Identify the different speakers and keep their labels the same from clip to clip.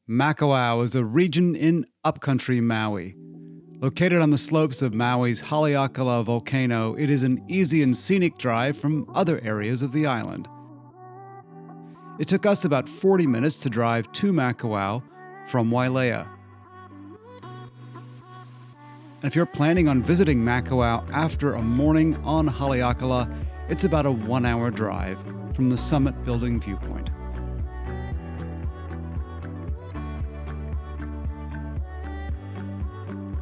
Speaker 1: MAKAWAO is a region in upcountry Maui. Located on the slopes of Maui's Haleakalā volcano, it is an easy and scenic drive from other areas of the island. It took us about 40 minutes to drive to MAKAWAO from Wailea. And if you're planning on visiting MAKAWAO after a morning on Haleakalā, it's about a 1-hour drive from the summit building viewpoint.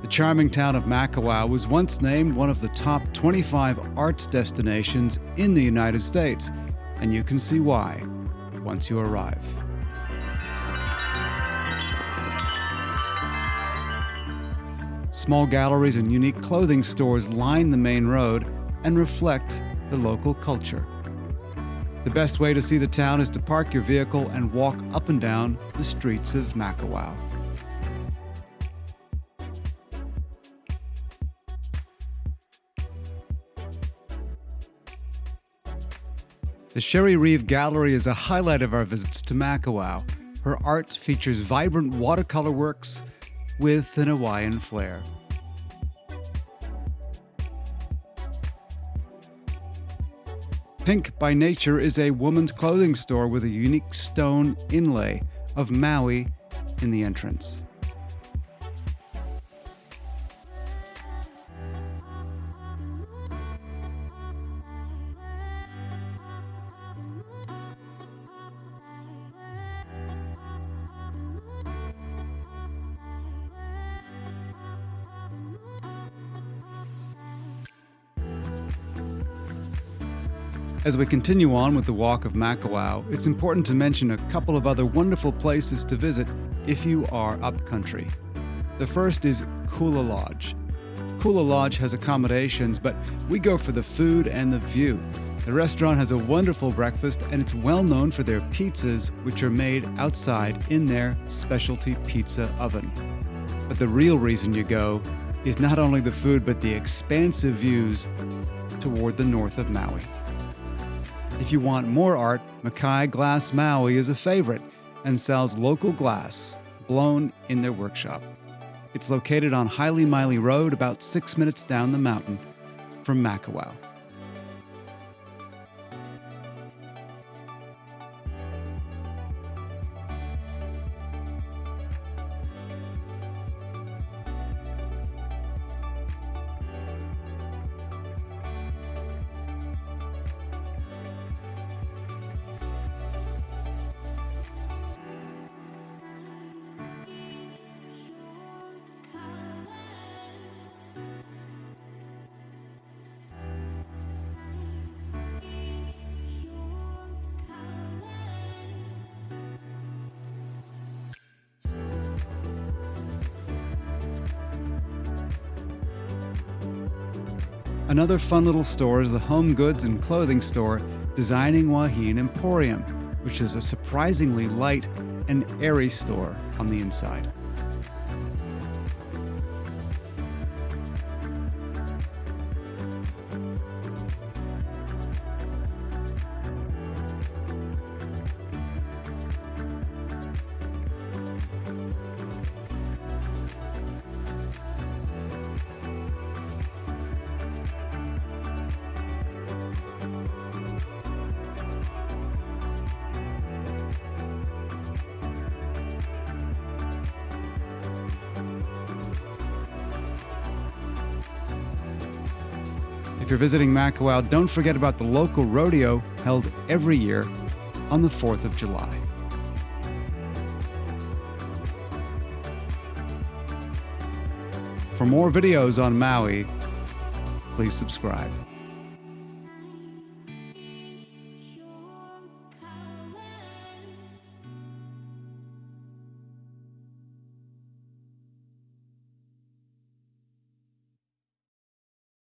Speaker 1: The charming town of MAKAWAO was once named one of the top 25 arts destinations in the United States, and you can see why once you arrive. Small galleries and unique clothing stores line the main road and reflect the local culture. The best way to see the town is to park your vehicle and walk up and down the streets of MAKAWAO. The Sherri Reeve Gallery is a highlight of our visits to MAKAWAO. Her art features vibrant watercolor works with an Hawaiian flair. Pink by Nature is a woman's clothing store with a unique stone inlay of Maui in the entrance. As we continue on with the Walk of MAKAWAO, it's important to mention a couple of other wonderful places to visit if you are upcountry. The first is Kula Lodge. Kula Lodge has accommodations, but we go for the food and the view. The restaurant has a wonderful breakfast, and it's well known for their pizzas, which are made outside in their specialty pizza oven. But the real reason you go is not only the food, but the expansive views toward the north of Maui. If you want more art, Makai Glass Maui is a favorite and sells local glass blown in their workshop. It's located on Haile Miley Road, about 6 minutes down the mountain from MAKAWAO. Another fun little store is the home goods and clothing store Designing Wahine Emporium, which is a surprisingly light and airy store on the inside. If you're visiting MAKAWAO, don't forget about the local rodeo held every year on the 4th of July. For more videos on Maui, please subscribe.